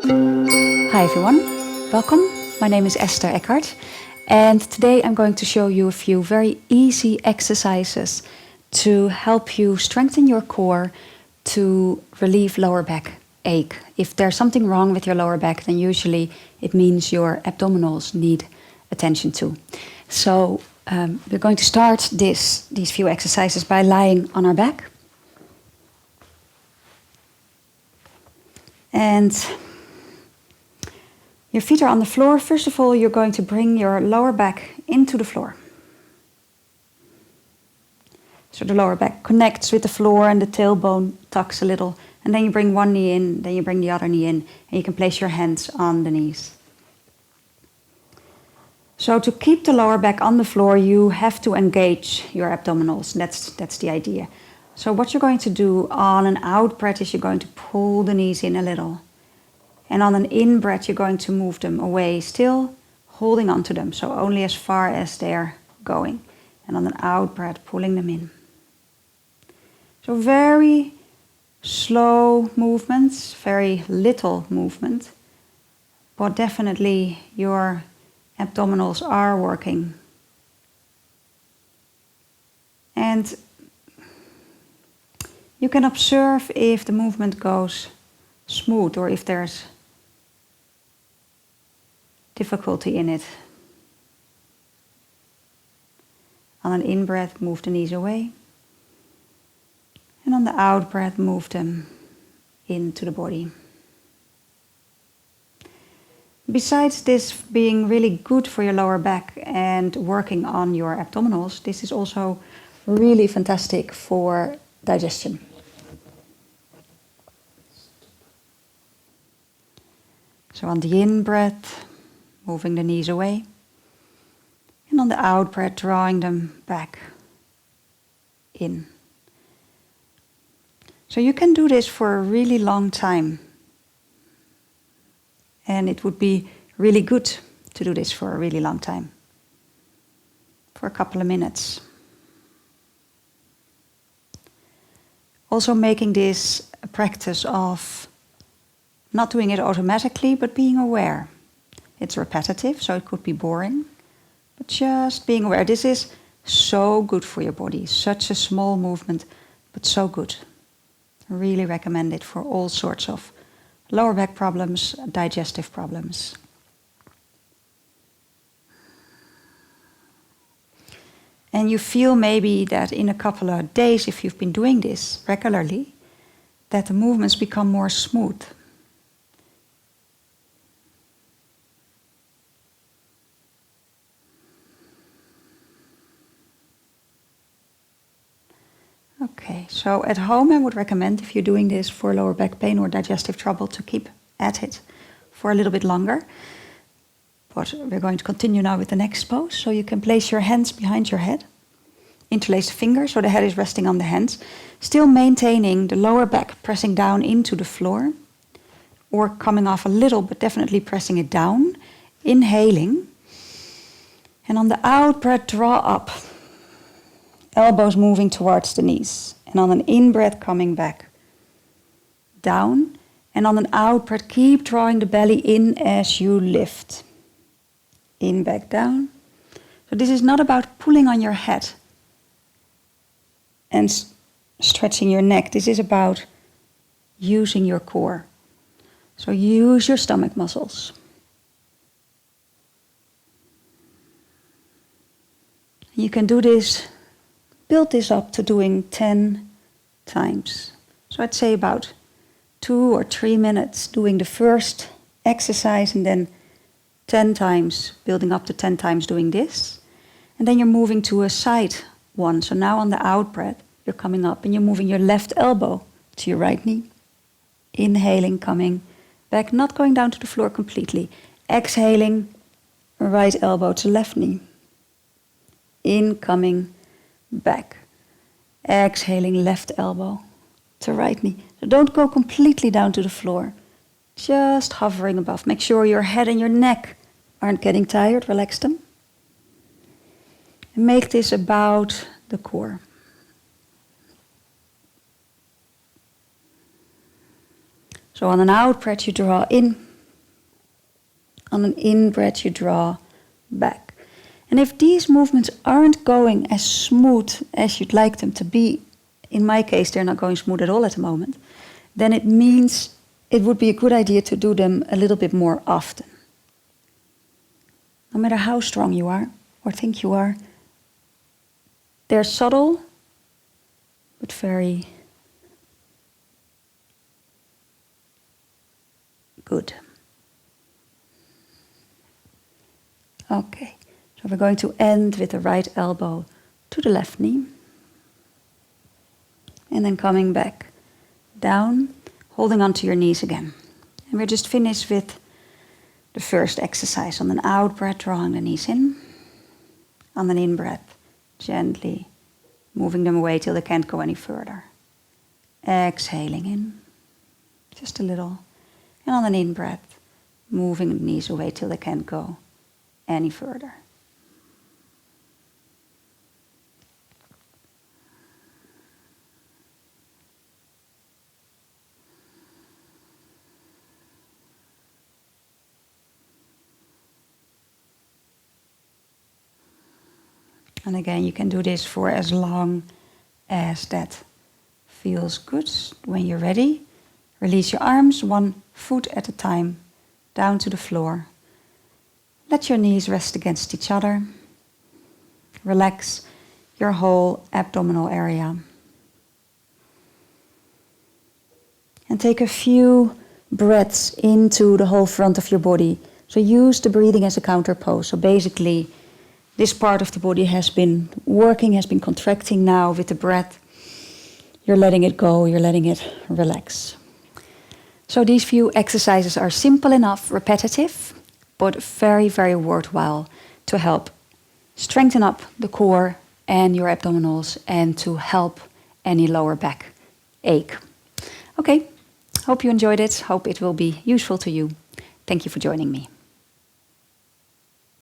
Hi everyone, welcome. My name is Esther Eckhart, and today I'm going to show you a few very easy exercises to help you strengthen your core to relieve lower back ache. If there's something wrong with your lower back, then usually it means your abdominals need attention too. So we're going to start these few exercises by lying on our back. And your feet are on the floor. First of all, you're going to bring your lower back into the floor. So the lower back connects with the floor and the tailbone tucks a little. And then you bring one knee in, then you bring the other knee in, and you can place your hands on the knees. So to keep the lower back on the floor, you have to engage your abdominals. That's the idea. So what you're going to do on an out breath is you're going to pull the knees in a little. And on an in breath, you're going to move them away, still holding on to them, so only as far as they're going. And on an out breath, pulling them in. So very slow movements, very little movement, but definitely your abdominals are working. And you can observe if the movement goes smooth or if there's difficulty in it. On an in-breath, move the knees away. And on the out-breath, move them into the body. Besides this being really good for your lower back and working on your abdominals, this is also really fantastic for digestion. So on the in-breath, moving the knees away. And on the out-breath, drawing them back in. So you can do this for a really long time. And it would be really good to do this for a really long time. For a couple of minutes. Also making this a practice of not doing it automatically, but being aware. It's repetitive, so it could be boring, but just being aware. This is so good for your body. Such a small movement, but so good. I really recommend it for all sorts of lower back problems, digestive problems. And you feel maybe that in a couple of days, if you've been doing this regularly, that the movements become more smooth. Okay, so at home I would recommend, if you're doing this for lower back pain or digestive trouble, to keep at it for a little bit longer. But we're going to continue now with the next pose. So you can place your hands behind your head, interlace the fingers so the head is resting on the hands, still maintaining the lower back pressing down into the floor, or coming off a little, but definitely pressing it down, inhaling. And on the out breath, draw up. Elbows moving towards the knees. And on an in-breath, coming back down. And on an out-breath, keep drawing the belly in as you lift. In, back, down. So this is not about pulling on your head and stretching your neck. This is about using your core. So use your stomach muscles. You can do this. Build this up to doing 10 times. So I'd say about 2 or 3 minutes doing the first exercise and then 10 times, building up to 10 times doing this. And then you're moving to a side one. So now on the out breath, you're coming up and you're moving your left elbow to your right knee. Inhaling, coming back, not going down to the floor completely. Exhaling, right elbow to left knee. In, coming back. Exhaling, left elbow to right knee. So don't go completely down to the floor. Just hovering above. Make sure your head and your neck aren't getting tired. Relax them. And make this about the core. So on an out breath, you draw in. On an in-breath, you draw back. And if these movements aren't going as smooth as you'd like them to be, in my case, they're not going smooth at all at the moment, then it means it would be a good idea to do them a little bit more often. No matter how strong you are or think you are, they're subtle, but very good. Okay, so we're going to end with the right elbow to the left knee. And then coming back down, holding onto your knees again. And we're just finished with the first exercise. On an out breath, drawing the knees in. On an in breath, gently moving them away till they can't go any further. Exhaling in, just a little. And on an in breath, moving the knees away till they can't go any further. And again, you can do this for as long as that feels good. When you're ready, release your arms 1 foot at a time down to the floor. Let your knees rest against each other. Relax your whole abdominal area. And take a few breaths into the whole front of your body. So use the breathing as a counter pose. So basically, this part of the body has been working, has been contracting now with the breath. You're letting it go, you're letting it relax. So these few exercises are simple enough, repetitive, but very, very worthwhile to help strengthen up the core and your abdominals and to help any lower back ache. Okay, hope you enjoyed it. Hope it will be useful to you. Thank you for joining me.